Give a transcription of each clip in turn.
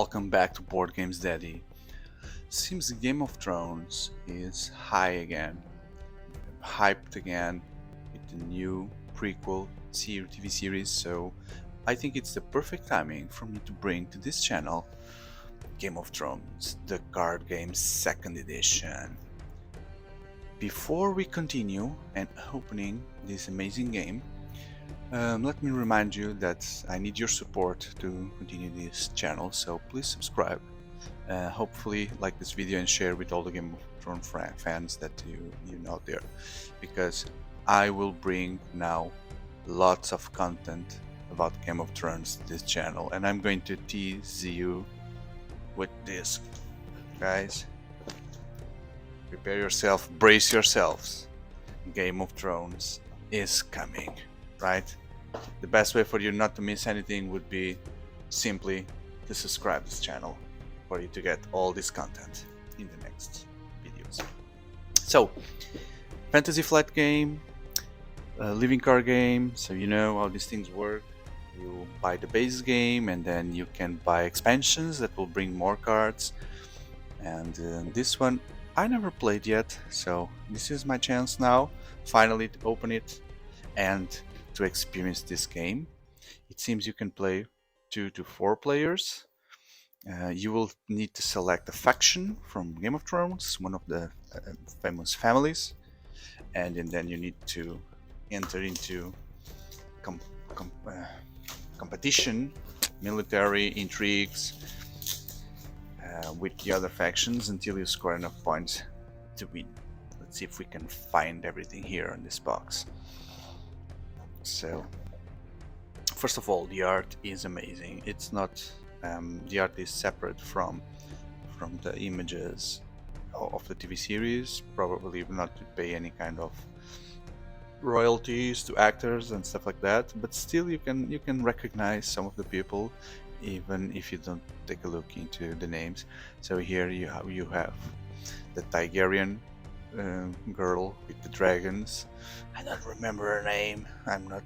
Welcome back to Board Games Daddy. Seems Game of Thrones is hyped again with the new prequel TV series, so I think it's the perfect timing for me to bring to this channel Game of Thrones, the card game 2nd edition. Before we continue and opening this amazing game, let me remind you that I need your support to continue this channel, so please subscribe. Hopefully like this video and share with all the Game of Thrones fans that you know there, because I will bring now lots of content about Game of Thrones to this channel, and I'm going to tease you with this, guys. Prepare yourself, brace yourselves. Game of Thrones is coming, right? The best way for you not to miss anything would be simply to subscribe to this channel for you to get all this content in the next videos. So, fantasy flight game, living card game, so you know how these things work. You buy the base game and then you can buy expansions that will bring more cards. And this one I never played yet, so this is my chance now, finally, to open it and to experience this game. It seems you can play 2 to 4 players. You will need to select a faction from Game of Thrones, one of the famous families, and then you need to enter into competition, military intrigues with the other factions until you score enough points to win. Let's see if we can find everything here in this box. So, first of all, the art is amazing. It's not the art is separate from the images of the TV series. Probably not to pay any kind of royalties to actors and stuff like that, but still you can recognize some of the people even if you don't take a look into the names. So here you have the Targaryen girl with the dragons. I don't remember her name. I'm not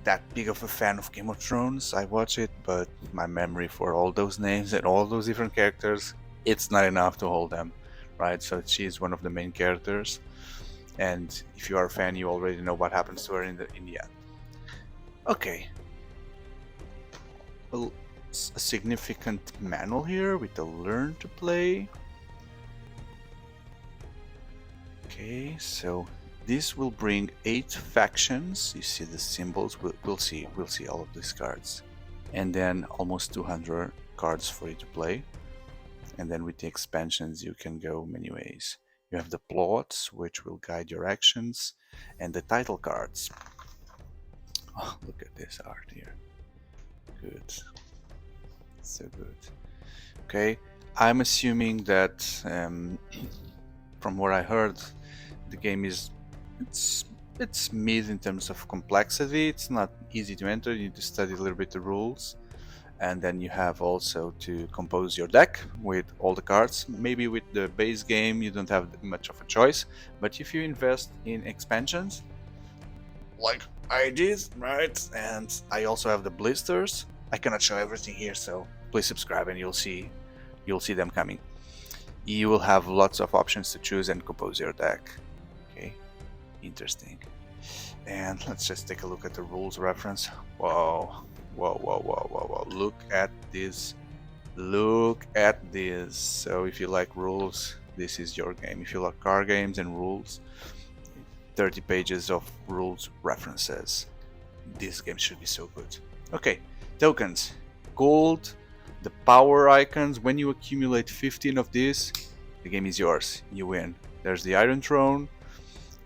that big of a fan of Game of Thrones. I watch it, but my memory for all those names and all those different characters, it's not enough to hold them, right? So she's one of the main characters, and if you are a fan, you already know what happens to her in the end. Okay. A significant manual here with the learn to play. Okay, so this will bring 8 factions. You see the symbols. We'll see all of these cards, and then almost 200 cards for you to play. And then with the expansions, you can go many ways. You have the plots, which will guide your actions, and the title cards. Oh, look at this art here. Good. So good. Okay, I'm assuming that from what I heard, the game is it's mid in terms of complexity. It's not easy to enter. You need to study a little bit the rules, and then you have also to compose your deck with all the cards. Maybe with the base game you don't have much of a choice, but if you invest in expansions like I did, right? And I also have the blisters. I cannot show everything here, so please subscribe and you'll see them coming. You will have lots of options to choose and compose your deck. Okay, interesting. And let's just take a look at the rules reference. Whoa. Look at this. So if you like rules, this is your game. If you like card games and rules, 30 pages of rules references. This game should be so good. Okay, tokens. Gold, the power icons. When you accumulate 15 of these, the game is yours. You win. There's the Iron Throne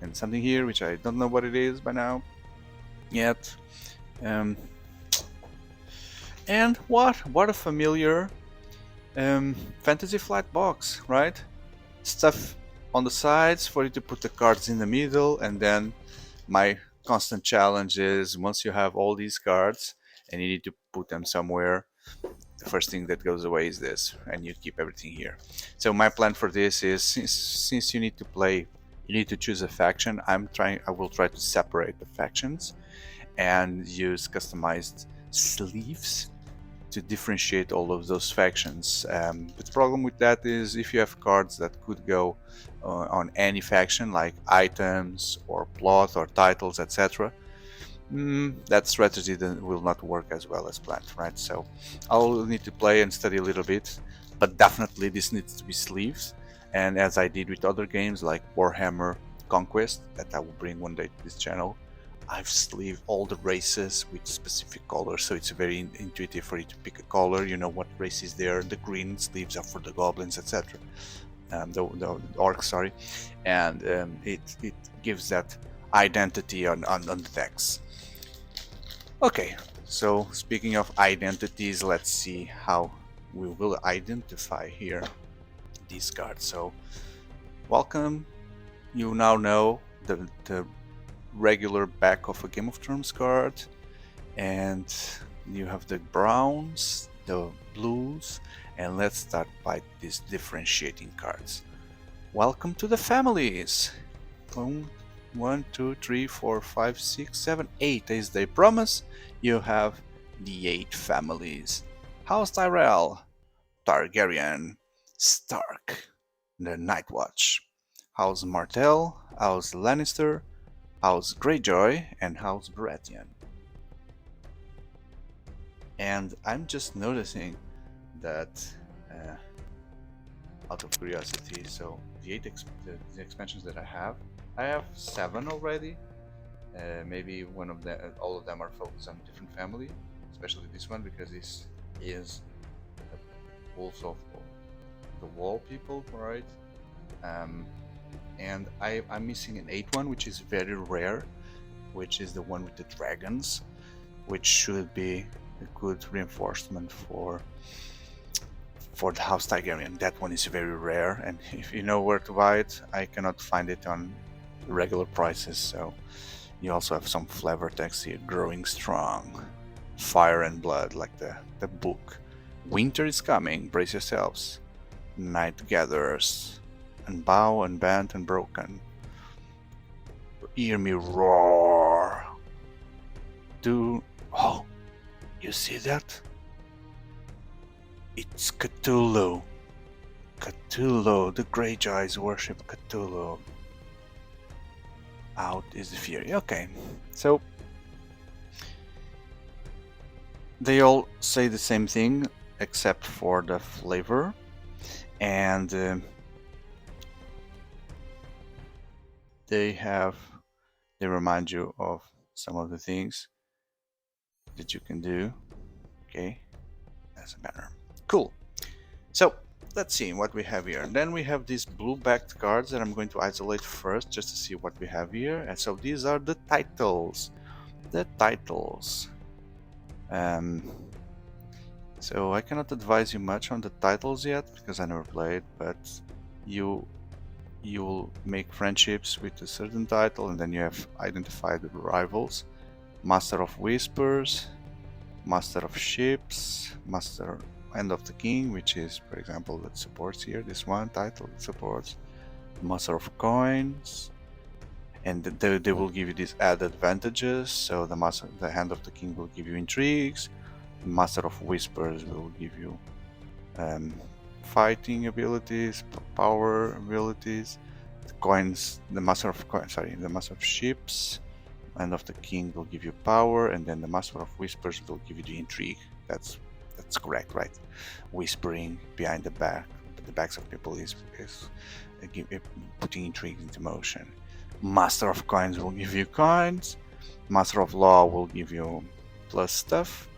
and something here which I don't know what it is by now yet. And what a familiar fantasy flight box, right? Stuff on the sides for you to put the cards in the middle, and then my constant challenge is once you have all these cards and you need to put them somewhere, the first thing that goes away is this, and you keep everything here. So my plan for this is, since you need to play, you need to choose a faction. I will try to separate the factions and use customized sleeves to differentiate all of those factions. But the problem with that is if you have cards that could go on any faction, like items or plot or titles, etc., that strategy then will not work as well as planned, right? So I'll need to play and study a little bit, but definitely this needs to be sleeves. And as I did with other games like Warhammer Conquest, that I will bring one day to this channel, I've sleeved all the races with specific colors, so it's very intuitive for you to pick a color. You know what race is there. The green sleeves are for the goblins, etc. The orcs, sorry, and it gives that identity on the decks. Okay, so speaking of identities, let's see how we will identify here these cards. So welcome, you now know the regular back of a Game of Thrones card, and you have the browns, the blues, and let's start by these differentiating cards. Welcome to the families. 1, 2, 3, 4, 5, 6, 7, 8. As they promise, you have the 8 families. House Tyrell, Targaryen, Stark, the Night Watch. House Martell, House Lannister, House Greyjoy, and House Baratheon. And I'm just noticing that, out of curiosity, so the the expansions that I have 7 already. Maybe all of them are focused on a different family, especially this one because this is the Wolves of the Wall people, right? And I'm missing an 8th one, which is very rare, which is the one with the dragons, which should be a good reinforcement for the House Targaryen. That one is very rare, and if you know where to buy it, I cannot find it on regular prices. So you also have some flavor text here: growing strong, fire and blood, like the book. Winter is coming, brace yourselves. Night gatherers, unbow, unbent, and broken. Hear me roar. Oh, you see that? It's Cthulhu. Cthulhu, the Greyjoys worship Cthulhu. Out is the fury. Okay, so they all say the same thing except for the flavor, and they remind you of some of the things that you can do. Okay, as a matter. Cool. So let's see what we have here. And then we have these blue-backed cards that I'm going to isolate first just to see what we have here. And so these are the titles. The titles. So I cannot advise you much on the titles yet because I never played, but you'll make friendships with a certain title, and then you have identified the rivals. Master of Whispers, Master of Ships, Master End of the King, which is, for example, that supports here, this one title that supports. Master of Coins, and they will give you these added advantages. So the Hand of the King will give you intrigues, Master of Whispers will give you fighting abilities, power abilities. The coins, the Master of Ships, Hand of the King will give you power, and then the Master of Whispers will give you the intrigue. That's correct, right? Whispering behind the backs of people is putting intrigue into motion. Master of Coins will give you coins. Master of Law will give you plus stuff,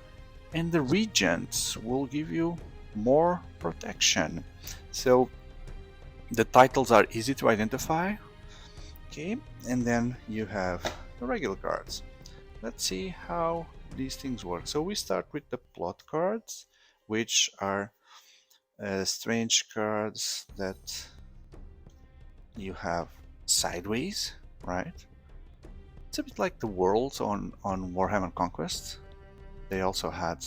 and the Regents will give you more protection. So the titles are easy to identify. Okay, and then you have the regular cards. Let's see how these things work. So we start with the plot cards, which are strange cards that you have sideways, right? It's a bit like the worlds on Warhammer Conquest. They also had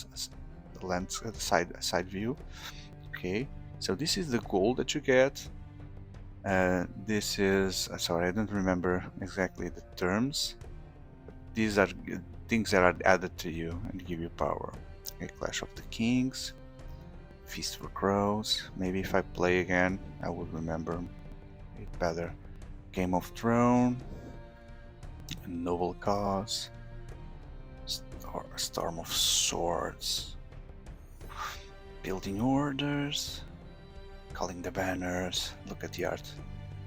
a side view. Okay, so this is the gold that you get. This is sorry, I don't remember exactly the terms. These are things that are added to you and give you power. Okay, Clash of the Kings, Feast for Crows. Maybe if I play again, I would remember it better. Game of Thrones, A Noble Cause, Storm of Swords, Building Orders, Calling the Banners. Look at the art.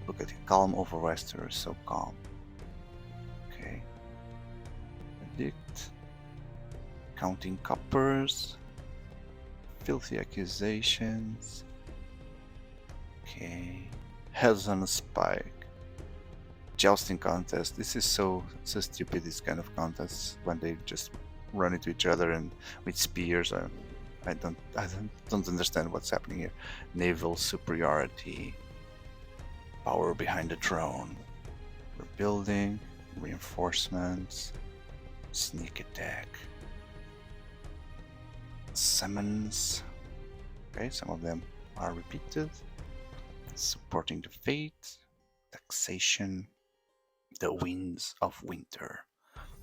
Look at it. Calm over Westeros, so calm. Okay. Predict. Counting Coppers. Filthy Accusations. Okay. Heads on a Spike. Jousting contest. This is so stupid, this kind of contests when they just run into each other and with spears. I don't understand what's happening here. Naval superiority. Power behind the throne. Rebuilding. Reinforcements. Sneak attack. Summons. Okay, some of them are repeated. Supporting the fate. Taxation. The winds of winter.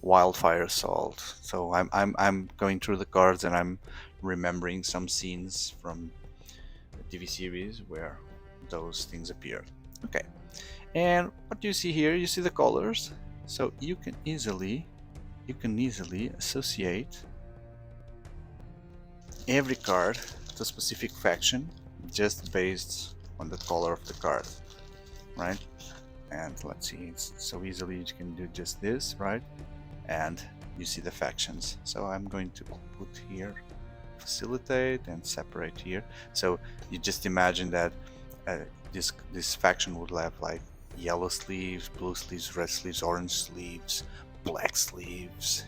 Wildfire assault. So I'm going through the cards and I'm remembering some scenes from the TV series where those things appeared. Okay, and what do you see here? You see the colors. So you can easily associate every card to a specific faction just based on the color of the card, right? And let's see, it's so easily you can do just this, right? And you see the factions. So I'm going to put here facilitate and separate here. So you just imagine that this faction would have like yellow sleeves, blue sleeves, red sleeves, orange sleeves, black sleeves,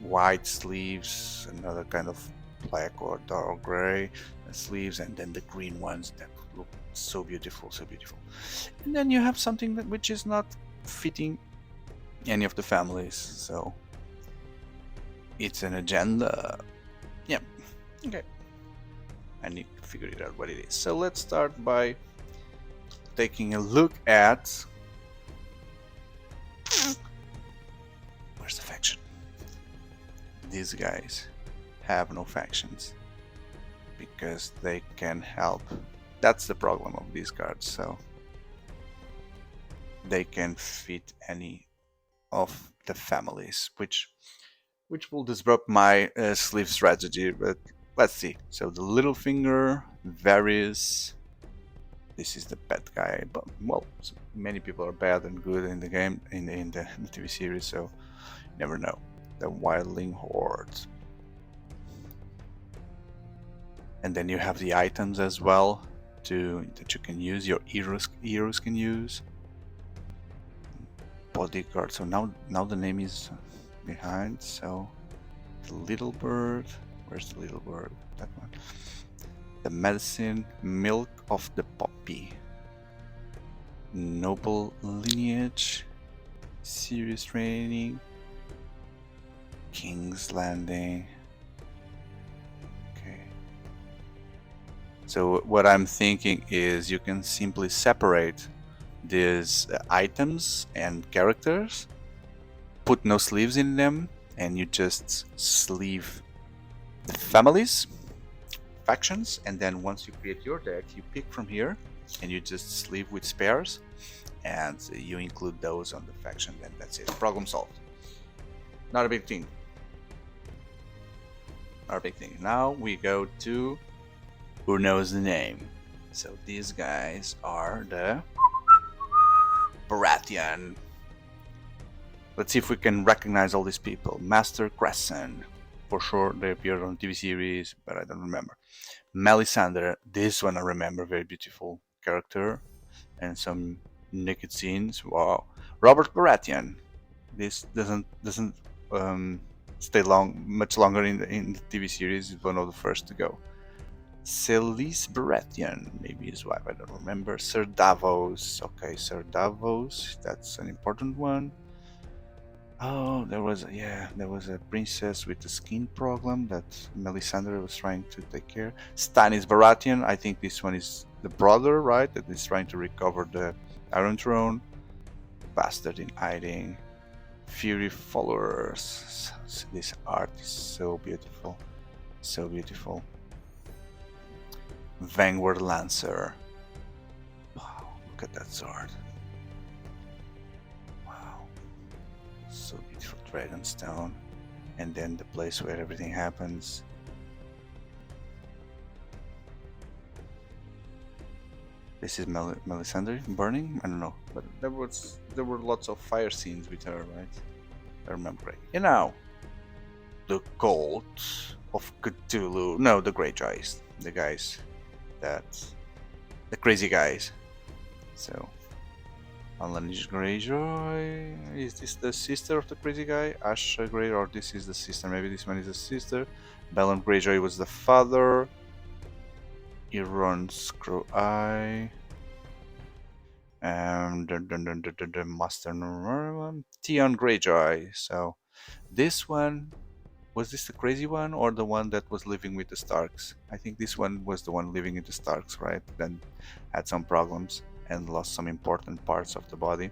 white sleeves, another kind of black or dark gray sleeves, and then the green ones that look so beautiful, so beautiful. And then you have something that which is not fitting any of the families, so it's an agenda. Yeah, okay. I need to figure it out what it is. So let's start by taking a look at where's the faction. These guys have no factions because they can help. That's the problem of these cards. So they can fit any of the families, which will disrupt my sleeve strategy. But let's see. So the Littlefinger, Varys. This is the bad guy, but well, many people are bad and good in the game, in the TV series, so you never know. The Wildling Horde. And then you have the items as well that you can use, your heroes can use. Bodyguard, so now the name is behind, so the little bird, where's the little bird? That one. The medicine, milk of the poppy. Noble lineage, serious training, King's Landing. Okay. So what I'm thinking is you can simply separate these items and characters, put no sleeves in them, and you just sleeve the families, factions, and then once you create your deck, you pick from here and you just sleeve with spares and you include those on the faction, and that's it. Problem solved. Not a big thing. Not a big thing. Now we go to who knows the name. So these guys are the Baratheon. Let's see if we can recognize all these people. Master Crescent. For sure they appeared on TV series, but I don't remember. Melisandre, this one I remember, very beautiful character, and some naked scenes. Wow. Robert Baratheon. This doesn't stay much longer in the TV series. It's one of the first to go. Stannis Baratheon, maybe his wife, I don't remember. Sir Davos, okay, Sir Davos, that's an important one. Oh, there was a princess with a skin problem that Melisandre was trying to take care. Stannis Baratheon, I think this one is the brother, right? That is trying to recover the Iron Throne. Bastard in hiding. Fury followers. This art is so beautiful. So beautiful. Vanguard Lancer. Wow, look at that sword. Wow. So beautiful. Dragonstone. And then the place where everything happens. This is Melisandre burning? I don't know. But there were lots of fire scenes with her, right? I remember right. You know, the cult of Cthulhu. No, the Greyjoys. The guys the crazy guys. So, Alanis Greyjoy. Is this the sister of the crazy guy? Asha Grey, or this is the sister? Maybe this one is the sister. Balon Greyjoy was the father. Euron Screw Eye. The Master Theon Greyjoy. So, this one. Was this the crazy one or the one that was living with the Starks? I think this one was the one living with the Starks, right? Then had some problems and lost some important parts of the body.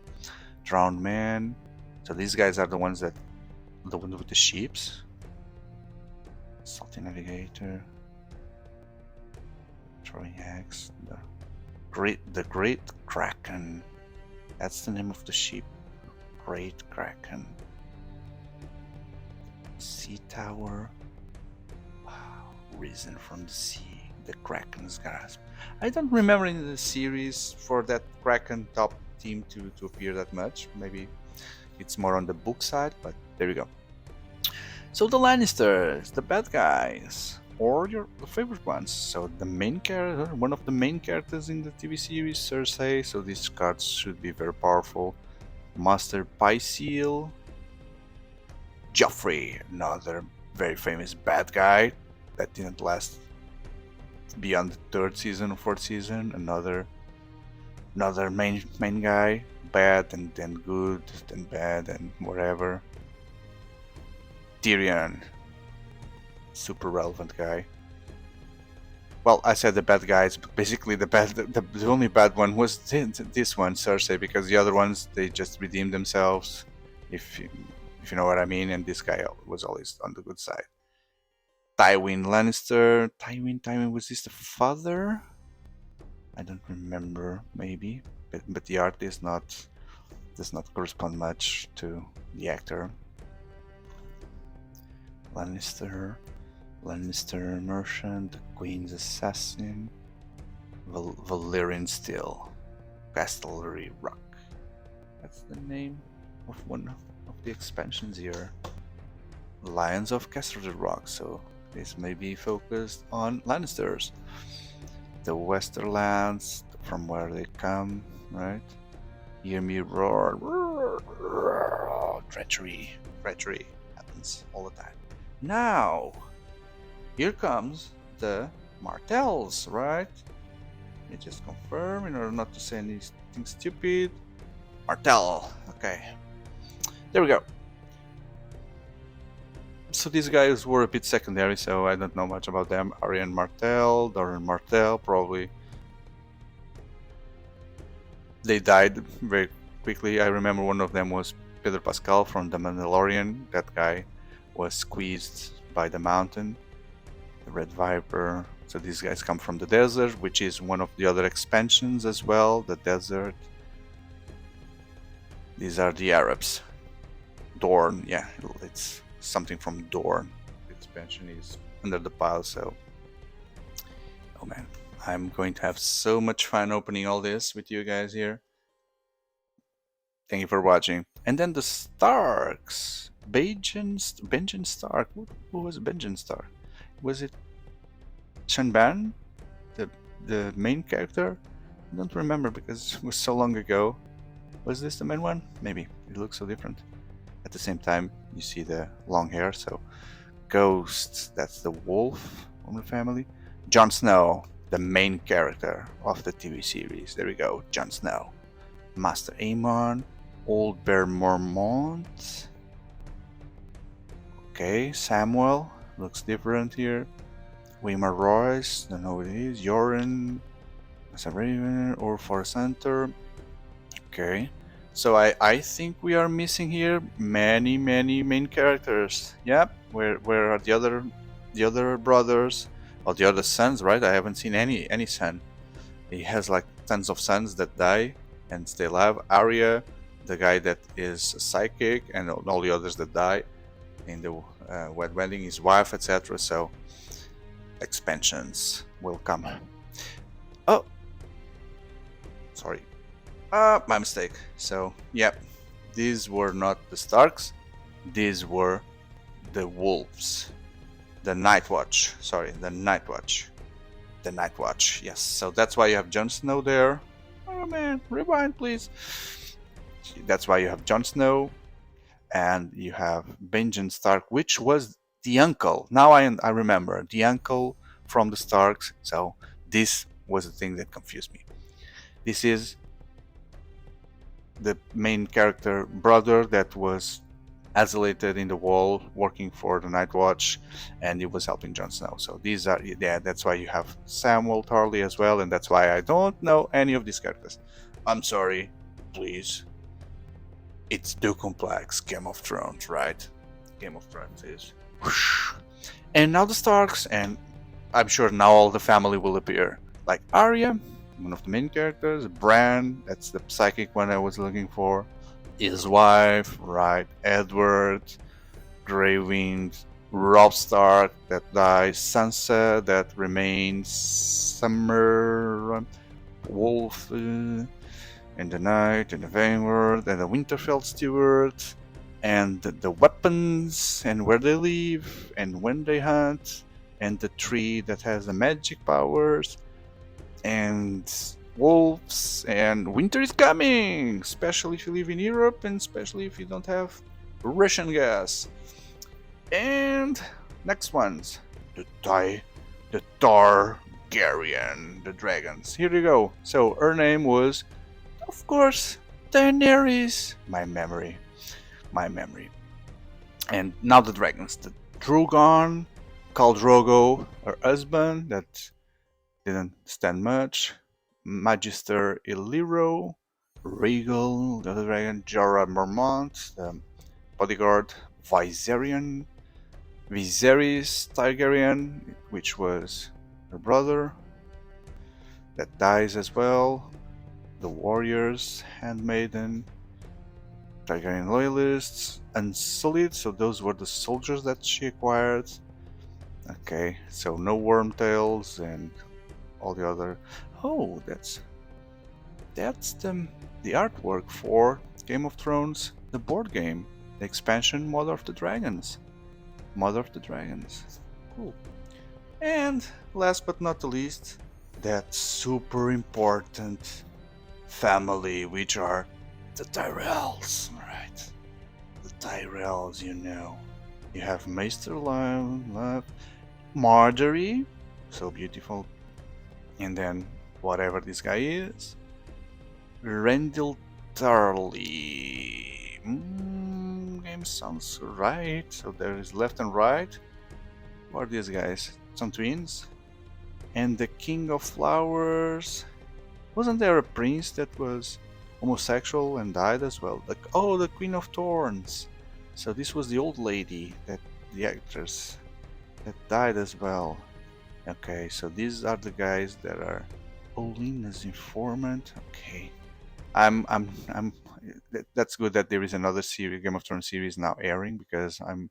Drowned Man. So these guys are the ones with the sheeps. Salty Navigator. Throwing Axe. The Great Kraken. That's the name of the sheep. Great Kraken. Sea Tower. Wow. Risen from the sea. The Kraken's grasp. I don't remember in the series for that Kraken top team to appear that much. Maybe it's more on the book side, but there we go. So the Lannisters, the bad guys, or your favorite ones. So the main character, one of the main characters in the TV series, Cersei. So these cards should be very powerful. Master Pycelle. Joffrey, another very famous bad guy that didn't last beyond the third season or fourth season. Another main guy, bad and then good, then bad and whatever. Tyrion, super relevant guy. Well, I said the bad guys, but basically the only bad one was this one, Cersei, because the other ones they just redeemed themselves. If you know what I mean, and this guy was always on the good side. Tywin Lannister. Tywin, was this the father? I don't remember, maybe. But the art does not correspond much to the actor. Lannister Merchant, the Queen's Assassin, Valyrian Steel, Castellary Rock. That's the name of one of the expansions here. Lions of Casterly Rock, so this may be focused on Lannisters. The Westerlands, from where they come, right? Hear me roar. Treachery happens all the time. Now, here comes the Martells, right? Let me just confirm in order not to say anything stupid. Martell, okay. There we go. So these guys were a bit secondary, so I don't know much about them. Arianne Martell, Doran Martell, probably. They died very quickly. I remember one of them was Pedro Pascal from The Mandalorian. That guy was squeezed by the mountain. The Red Viper. So these guys come from the desert, which is one of the other expansions as well, the desert. These are the Arabs. Dorne, yeah, it's something from Dorne. The expansion is under the pile, so... Oh man, I'm going to have so much fun opening all this with you guys here. Thank you for watching. And then the Starks. Benjen Stark. Who was Benjen Stark? Was it Shanban? The main character? I don't remember because it was so long ago. Was this the main one? Maybe. It looks so different. At the same time, you see the long hair, so... Ghost, that's the wolf from the family. Jon Snow, the main character of the TV series. There we go, Jon Snow. Master Aemon, Old Bear Mormont. Okay, Samuel, looks different here. Waymar Royce, don't know what it is. Euron, as a Raven, or Forest Hunter. Okay, So I think we are missing here many main characters. Yep. Where are the other brothers or the other sons? Right? I haven't seen any son. He has like tons of sons that die and stay alive. Arya, the guy that is psychic, and all the others that die in the wet wedding, his wife, etc. So expansions will come. Oh, sorry. My mistake. So, yep, these were not the Starks, these were the Wolves. The Night Watch. Sorry, the Night Watch. The Night Watch, yes. So that's why you have Jon Snow there. Oh man, rewind please. That's why you have Jon Snow, and you have Benjen Stark, which was the uncle. Now I remember the uncle from the Starks. So this was the thing that confused me. This is the main character brother that was isolated in the wall working for the Night Watch, and he was helping Jon Snow. So these are, yeah, that's why you have Samuel Tarly as well, and that's why I don't know any of these characters. I'm sorry, please. It's too complex. Game of Thrones, right? Game of Thrones is. Whoosh. And now the Starks, and I'm sure now all the family will appear. Like Arya, one of the main characters, Bran, that's the psychic one I was looking for, his wife, right, Edward, Grey Wind, Robb Stark that dies, Sansa that remains, Summer, Wolf, and the Night, and the Vanguard, and the Winterfell Steward, and the weapons, and where they live, and when they hunt, and the tree that has the magic powers, and wolves, and winter is coming, especially if you live in Europe, and especially if you don't have Russian gas. And next ones, the Targaryen, the dragons. Here you go. So her name was, of course, Daenerys. My memory. And now the dragons, the Drogon, Khal Drogo, her husband that didn't stand much, Magister Illyrio, Rhaegal, the other dragon, Jorah Mormont, the bodyguard, Viserys Targaryen, which was her brother, that dies as well, the warriors, handmaiden, Targaryen loyalists, Unsullied, so those were the soldiers that she acquired. Okay, so no Wormtails and all the other. Oh, that's the artwork for Game of Thrones, the board game, the expansion Mother of the Dragons. Cool. And last but not the least, that super important family, which are the Tyrells, right? The Tyrells, you know. You have Maester Love, Marjorie, so beautiful, and then whatever this guy is, Rendil Tarly. Game sounds right. So there is left and right. What are these guys? Some twins. And the King of Flowers. Wasn't there a prince that was homosexual and died as well? Like, oh, the Queen of Thorns. So this was the old lady, that the actress that died as well. Okay, so these are the guys that are Olenna's informant. Okay, that's good that there is another series, Game of Thrones series now airing, because I'm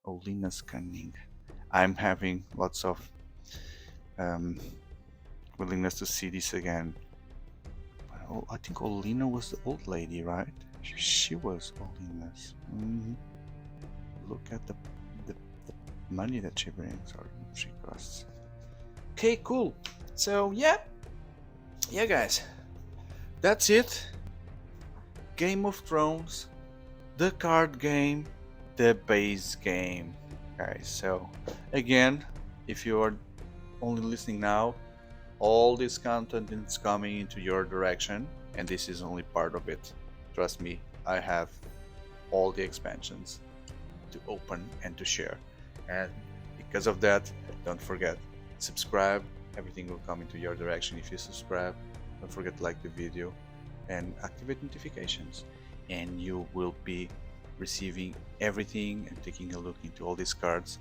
Olenna's cunning. I'm having lots of willingness to see this again. Oh, I think Olenna was the old lady, right? She was Olenna's. Look at the money that she brings, or she costs. Okay, cool. So yeah, guys, that's it. Game of Thrones, the card game, the base game, guys. So again, if you are only listening now, all this content is coming into your direction, and this is only part of it. Trust me, I have all the expansions to open and to share, and because of that, don't forget, subscribe. Everything will come into your direction if you subscribe. Don't forget to like the video and activate notifications. and you will be receiving everything and taking a look into all these cards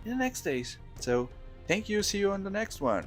in the next days. So thank you, see you on the next one.